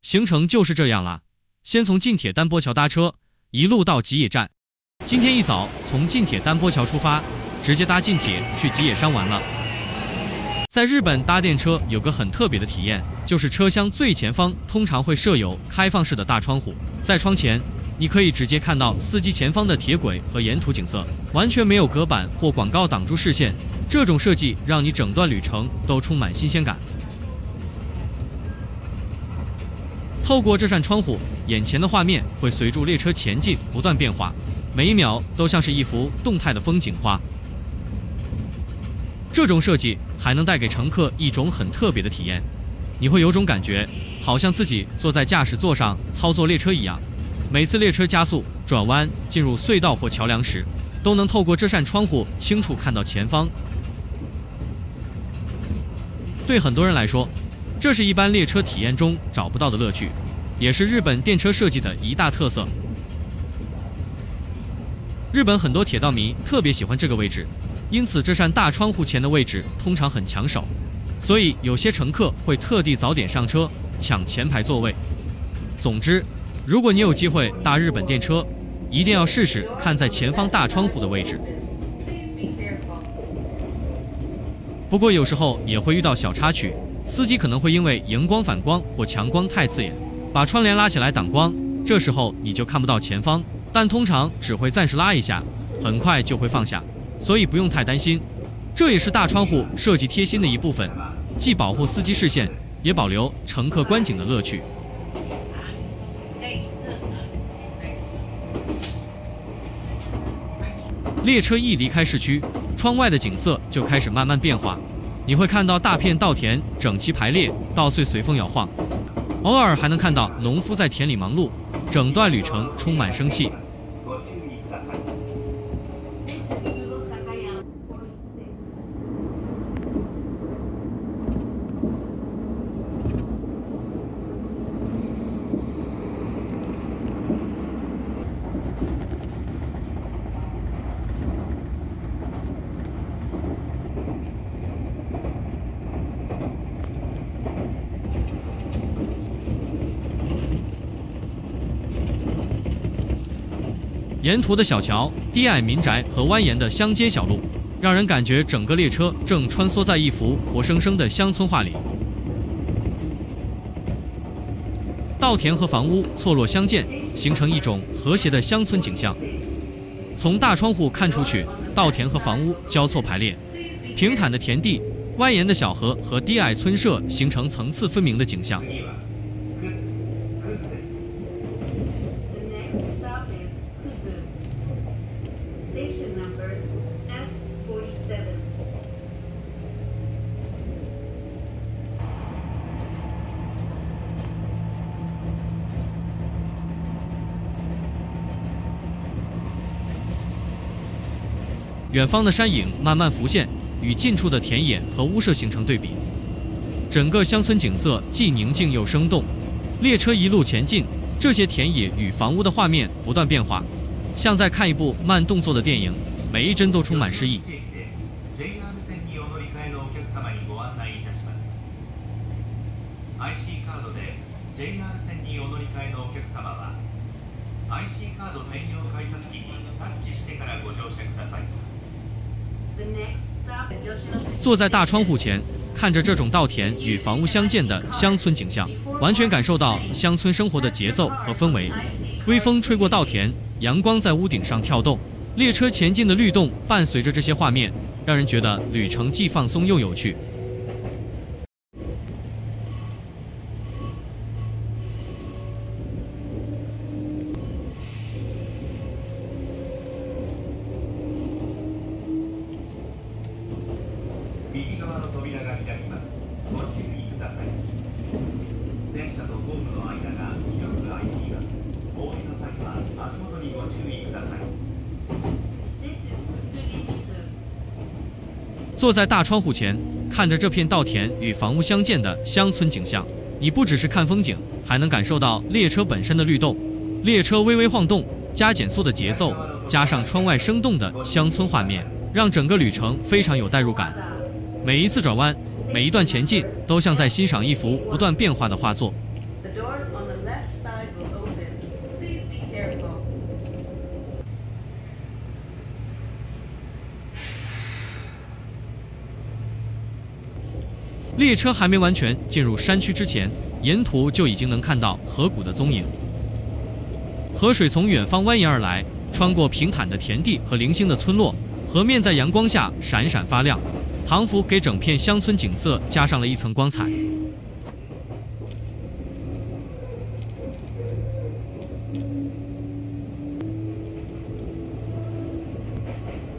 行程就是这样了。先从近铁丹波桥搭车，一路到吉野站。今天一早从近铁丹波桥出发，直接搭近铁去吉野山玩了。在日本搭电车有个很特别的体验，就是车厢最前方通常会设有开放式的大窗户，在窗前你可以直接看到司机前方的铁轨和沿途景色，完全没有隔板或广告挡住视线。这种设计让你整段旅程都充满新鲜感。透过这扇窗户，眼前的画面会随着列车前进不断变化，每一秒都像是一幅动态的风景画。这种设计还能带给乘客一种很特别的体验，你会有种感觉，好像自己坐在驾驶座上操作列车一样。每次列车加速、转弯、进入隧道或桥梁时，都能透过这扇窗户清楚看到前方。对很多人来说，这是一般列车体验中找不到的乐趣，也是日本电车设计的一大特色。日本很多铁道迷特别喜欢这个位置，因此这扇大窗户前的位置通常很抢手，所以有些乘客会特地早点上车抢前排座位。总之，如果你有机会搭日本电车，一定要试试看在前方大窗户的位置。不过有时候也会遇到小插曲，司机可能会因为荧光反光或强光太刺眼，把窗帘拉起来挡光，这时候你就看不到前方，但通常只会暂时拉一下，很快就会放下，所以不用太担心。这也是大窗户设计贴心的一部分，既保护司机视线，也保留乘客观景的乐趣。列车一离开市区，窗外的景色就开始慢慢变化，你会看到大片稻田整齐排列，稻穗随风摇晃，偶尔还能看到农夫在田里忙碌，整段旅程充满生气。沿途的小桥、低矮民宅和蜿蜒的乡间小路，让人感觉整个列车正穿梭在一幅活生生的乡村画里。稻田和房屋错落相间，形成一种和谐的乡村景象。从大窗户看出去，稻田和房屋交错排列，平坦的田地、蜿蜒的小河和低矮村舍形成层次分明的景象。远方的山影慢慢浮现，与近处的田野和屋舍形成对比，整个乡村景色既宁静又生动。列车一路前进，这些田野与房屋的画面不断变化，像在看一部慢动作的电影，每一帧都充满诗意。坐在大窗户前，看着这种稻田与房屋相间的乡村景象，完全感受到乡村生活的节奏和氛围。微风吹过稻田，阳光在屋顶上跳动，列车前进的律动伴随着这些画面，让人觉得旅程既放松又有趣。坐在大窗户前，看着这片稻田与房屋相间的乡村景象，你不只是看风景，还能感受到列车本身的律动。列车微微晃动，加减速的节奏，加上窗外生动的乡村画面，让整个旅程非常有代入感。每一次转弯，每一段前进，都像在欣赏一幅不断变化的画作。on the left side will open. Please be careful. 列车还没完全进入山区之前，沿途就已经能看到河谷的踪影。河水从远方蜿蜒而来，穿过平坦的田地和零星的村落，河面在阳光下闪闪发亮，仿佛给整片乡村景色加上了一层光彩。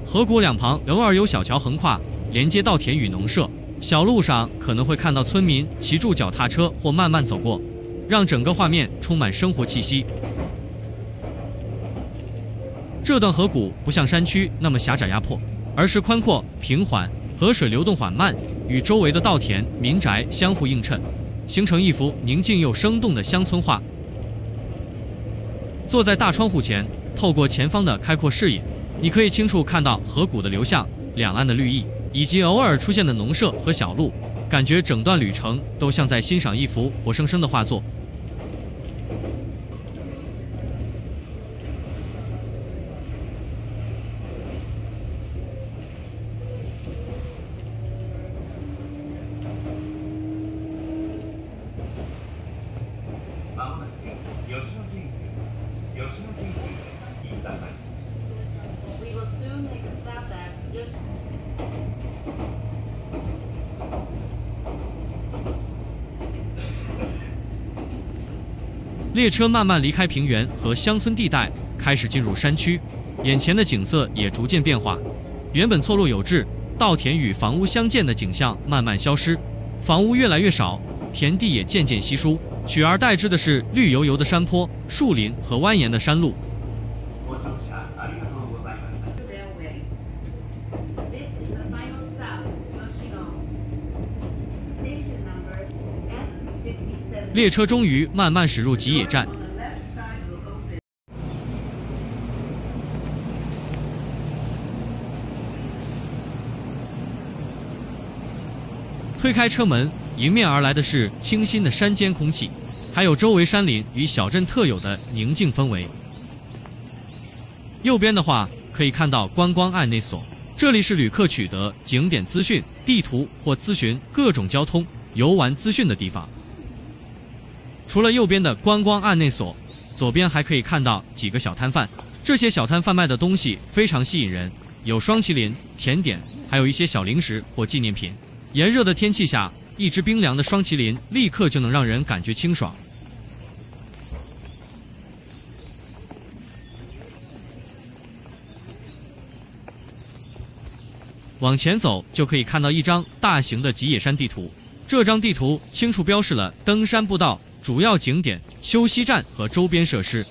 河谷两旁偶尔有小桥横跨，连接稻田与农舍。小路上可能会看到村民骑住脚踏车或慢慢走过，让整个画面充满生活气息。这段河谷不像山区那么狭窄压迫，而是宽阔平缓，河水流动缓慢，与周围的稻田、民宅相互映衬，形成一幅宁静又生动的乡村画。坐在大窗户前，透过前方的开阔视野，你可以清楚看到河谷的流向、两岸的绿意，以及偶尔出现的农舍和小路，感觉整段旅程都像在欣赏一幅活生生的画作。We will soon make a stop at Yoshi. 列车慢慢离开平原和乡村地带，开始进入山区，眼前的景色也逐渐变化。原本错落有致、稻田与房屋相间的景象慢慢消失，房屋越来越少，田地也渐渐稀疏，取而代之的是绿油油的山坡、树林和蜿蜒的山路。Railway. This is the final stop, Yoshino. Station number F57. 列车终于慢慢驶入吉野站。 On the left side will open. 推开车门，迎面而来的是清新的山间空气，还有周围山林与小镇特有的宁静氛围。右边的话可以看到观光案内所，这里是旅客取得景点资讯、地图或咨询各种交通、游玩资讯的地方。除了右边的观光案内所，左边还可以看到几个小摊贩，这些小摊贩卖的东西非常吸引人，有双麒麟、甜点，还有一些小零食或纪念品。炎热的天气下，一只冰凉的双麒麟立刻就能让人感觉清爽。往前走就可以看到一张大型的吉野山地图，这张地图清楚标示了登山步道、主要景点、休息站和周边设施。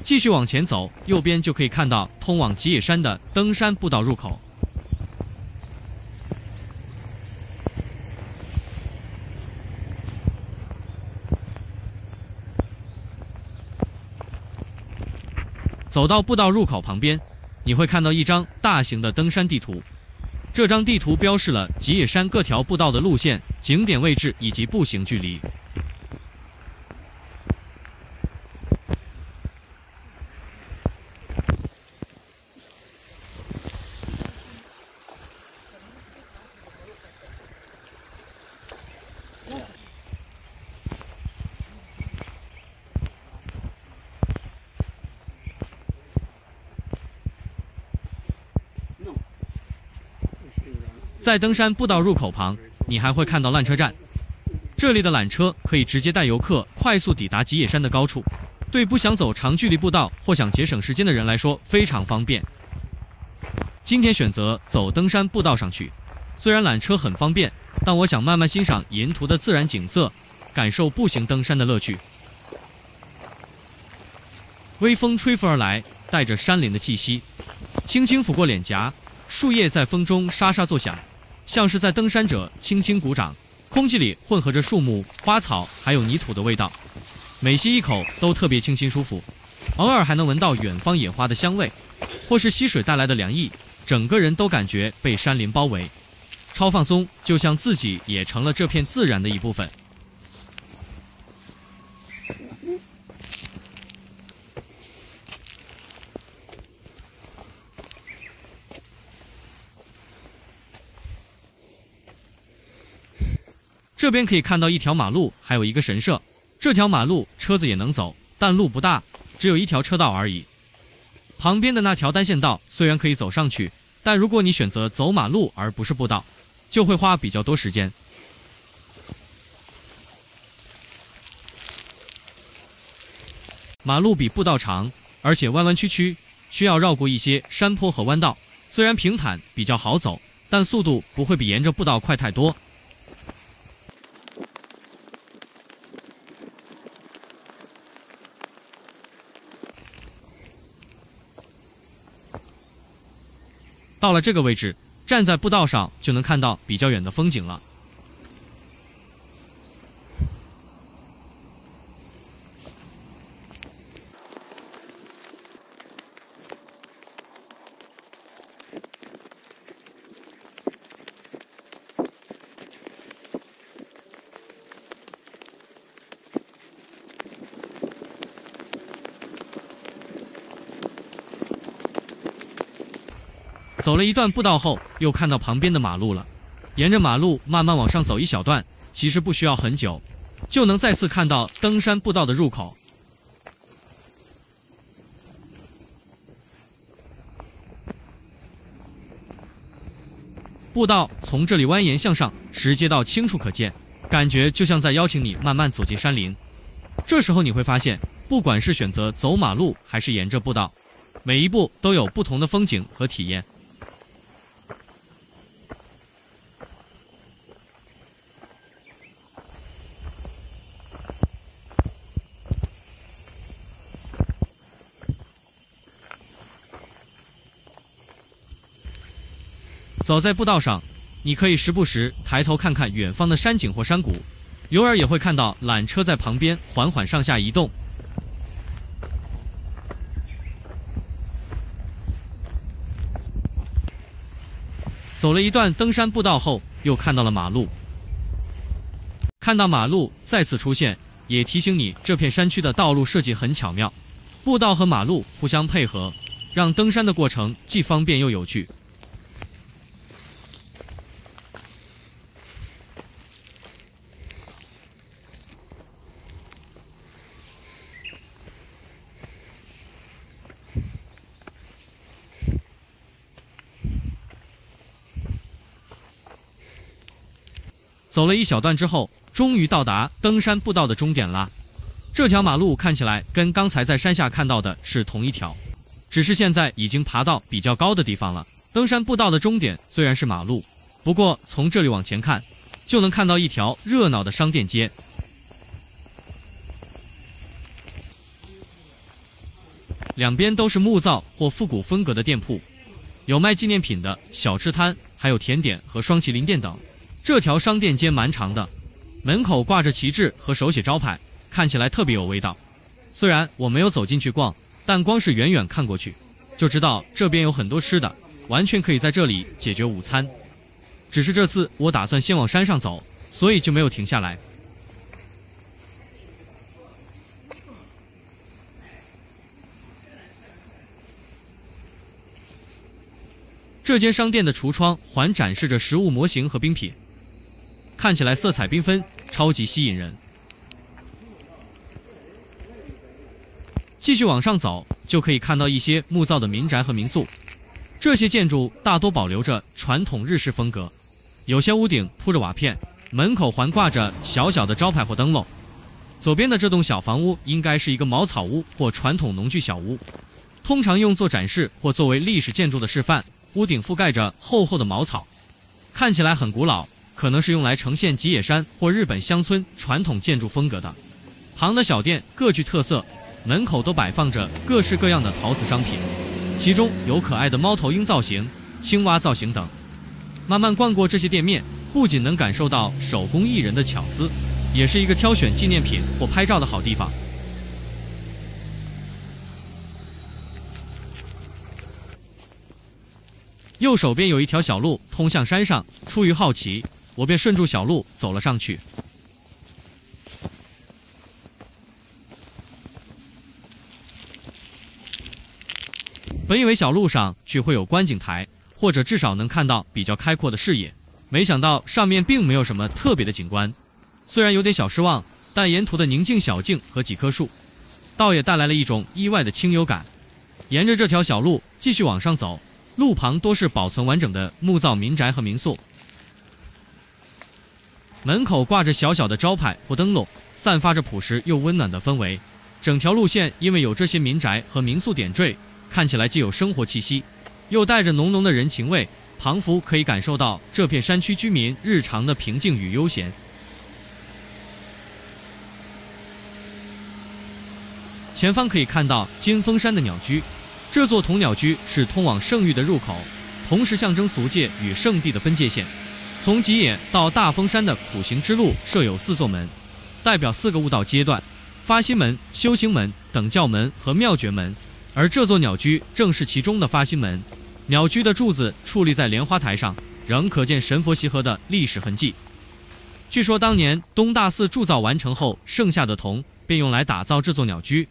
继续往前走，右边就可以看到通往吉野山的登山步道入口。走到步道入口旁边，你会看到一张大型的登山地图。这张地图标示了吉野山各条步道的路线、景点位置以及步行距离。在登山步道入口旁，你还会看到缆车站。这里的缆车可以直接带游客快速抵达吉野山的高处，对不想走长距离步道或想节省时间的人来说非常方便。今天选择走登山步道上去，虽然缆车很方便，但我想慢慢欣赏沿途的自然景色，感受步行登山的乐趣。微风吹拂而来，带着山林的气息，轻轻拂过脸颊，树叶在风中沙沙作响，像是在登山者轻轻鼓掌。空气里混合着树木、花草还有泥土的味道，每吸一口都特别清新舒服，偶尔还能闻到远方野花的香味，或是溪水带来的凉意，整个人都感觉被山林包围，超放松，就像自己也成了这片自然的一部分。这边可以看到一条马路，还有一个神社。这条马路车子也能走，但路不大，只有一条车道而已。旁边的那条单线道虽然可以走上去，但如果你选择走马路而不是步道，就会花比较多时间。马路比步道长，而且弯弯曲曲，需要绕过一些山坡和弯道。虽然平坦比较好走，但速度不会比沿着步道快太多。到了这个位置，站在步道上就能看到比较远的风景了。走了一段步道后，又看到旁边的马路了。沿着马路慢慢往上走一小段，其实不需要很久，就能再次看到登山步道的入口。步道从这里蜿蜒向上，石阶道清楚可见，感觉就像在邀请你慢慢走进山林。这时候你会发现，不管是选择走马路还是沿着步道，每一步都有不同的风景和体验。走在步道上，你可以时不时抬头看看远方的山景或山谷，偶尔也会看到缆车在旁边缓缓上下移动。走了一段登山步道后，又看到了马路。看到马路再次出现，也提醒你这片山区的道路设计很巧妙，步道和马路互相配合，让登山的过程既方便又有趣。走了一小段之后，终于到达登山步道的终点啦。这条马路看起来跟刚才在山下看到的是同一条，只是现在已经爬到比较高的地方了。登山步道的终点虽然是马路，不过从这里往前看，就能看到一条热闹的商店街。两边都是木造或复古风格的店铺，有卖纪念品的、小吃摊，还有甜点和双麒麟店等。这条商店街蛮长的，门口挂着旗帜和手写招牌，看起来特别有味道。虽然我没有走进去逛，但光是远远看过去，就知道这边有很多吃的，完全可以在这里解决午餐。只是这次我打算先往山上走，所以就没有停下来。这间商店的橱窗还展示着食物模型和冰品，看起来色彩缤纷，超级吸引人。继续往上走，就可以看到一些木造的民宅和民宿。这些建筑大多保留着传统日式风格，有些屋顶铺着瓦片，门口还挂着小小的招牌或灯笼。左边的这栋小房屋应该是一个茅草屋或传统农具小屋，通常用作展示或作为历史建筑的示范。屋顶覆盖着厚厚的茅草，看起来很古老，可能是用来呈现吉野山或日本乡村传统建筑风格的。旁的小店各具特色，门口都摆放着各式各样的陶瓷商品，其中有可爱的猫头鹰造型、青蛙造型等。慢慢逛过这些店面，不仅能感受到手工艺人的巧思，也是一个挑选纪念品或拍照的好地方。右手边有一条小路通向山上，出于好奇，我便顺住小路走了上去。本以为小路上去会有观景台，或者至少能看到比较开阔的视野，没想到上面并没有什么特别的景观。虽然有点小失望，但沿途的宁静小径和几棵树，倒也带来了一种意外的清幽感。沿着这条小路继续往上走，路旁多是保存完整的木造民宅和民宿，门口挂着小小的招牌或灯笼，散发着朴实又温暖的氛围。整条路线因为有这些民宅和民宿点缀，看起来既有生活气息，又带着浓浓的人情味，仿佛可以感受到这片山区居民日常的平静与悠闲。前方可以看到金峰山的鸟居，这座铜鸟居是通往圣域的入口，同时象征俗界与圣地的分界线。从吉野到大峰山的苦行之路设有4座门，代表4个悟道阶段：发心门、修行门、等教门和妙觉门。而这座鸟居正是其中的发心门。鸟居的柱子矗立在莲花台上，仍可见神佛习合的历史痕迹。据说当年东大寺铸造完成后，剩下的铜便用来打造这座鸟居。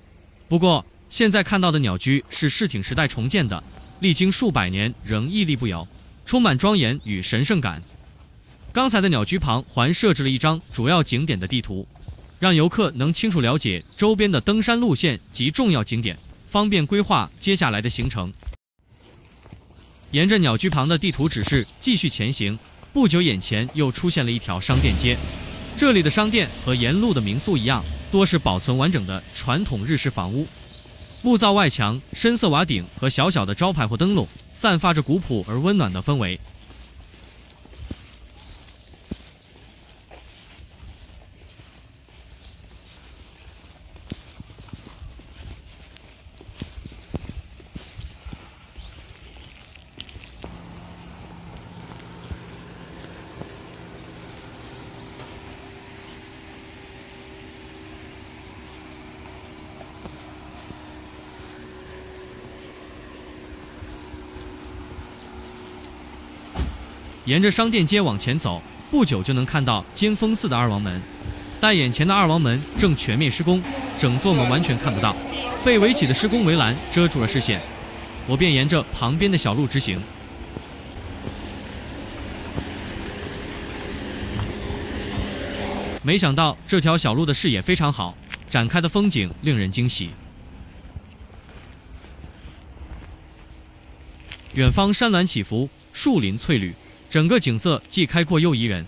不过现在看到的鸟居是世挺时代重建的，历经数百年仍屹立不摇，充满庄严与神圣感。刚才的鸟居旁还设置了一张主要景点的地图，让游客能清楚了解周边的登山路线及重要景点，方便规划接下来的行程。沿着鸟居旁的地图指示继续前行，不久眼前又出现了一条商店街。这里的商店和沿路的民宿一样，多是保存完整的传统日式房屋，木造外墙、深色瓦顶和小小的招牌或灯笼，散发着古朴而温暖的氛围。沿着商店街往前走，不久就能看到金峰寺的2王门，但眼前的2王门正全面施工，整座门完全看不到，被围起的施工围栏遮住了视线。我便沿着旁边的小路直行。没想到这条小路的视野非常好，展开的风景令人惊喜。远方山峦起伏，树林翠绿，整个景色既开阔又宜人。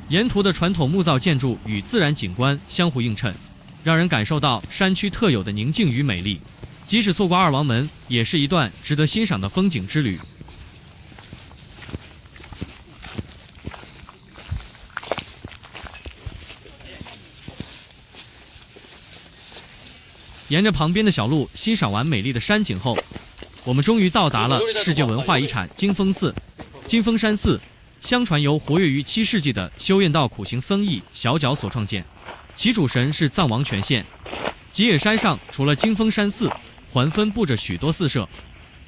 沿途的传统木造建筑与自然景观相互映衬，让人感受到山区特有的宁静与美丽。即使错过2王门，也是一段值得欣赏的风景之旅。沿着旁边的小路欣赏完美丽的山景后，我们终于到达了世界文化遗产金峰寺。金峰山寺相传由活跃于7世纪的修验道苦行僧义小角所创建，其主神是藏王权现。吉野山上除了金峰山寺，还分布着许多寺舍，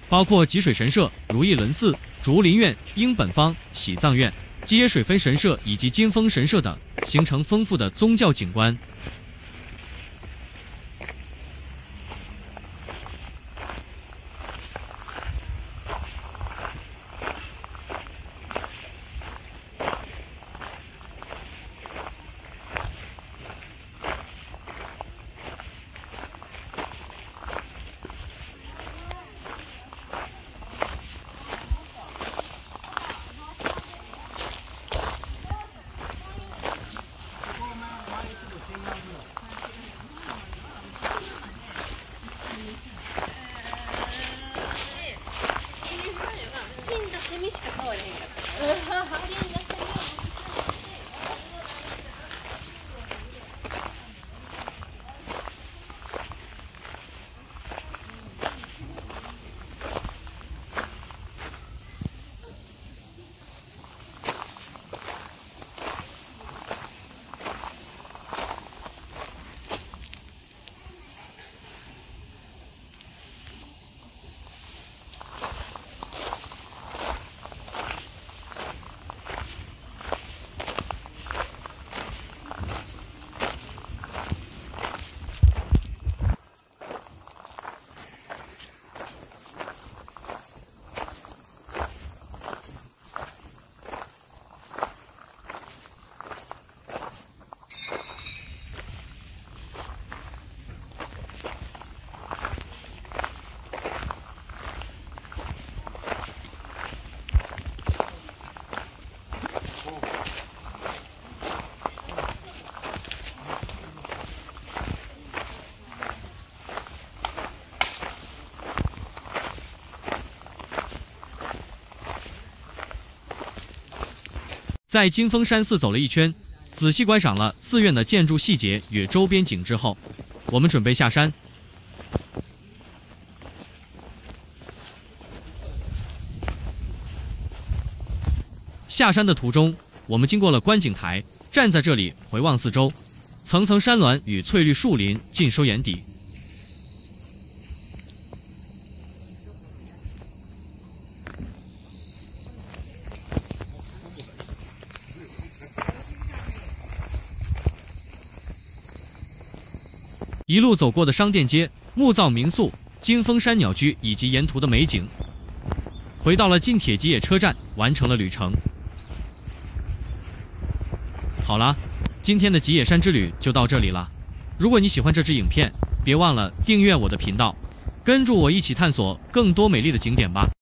包括吉水神社、如意轮寺、竹林院、英本坊、喜藏院、吉野水分神社以及金峰神社等，形成丰富的宗教景观。在金峰山寺走了一圈，仔细观赏了寺院的建筑细节与周边景致后，我们准备下山。下山的途中，我们经过了观景台，站在这里回望四周，层层山峦与翠绿树林尽收眼底。一路走过的商店街、木造民宿、金峰山鸟居以及沿途的美景，回到了近铁吉野车站，完成了旅程。好了，今天的吉野山之旅就到这里了。如果你喜欢这支影片，别忘了订阅我的频道，跟住我一起探索更多美丽的景点吧。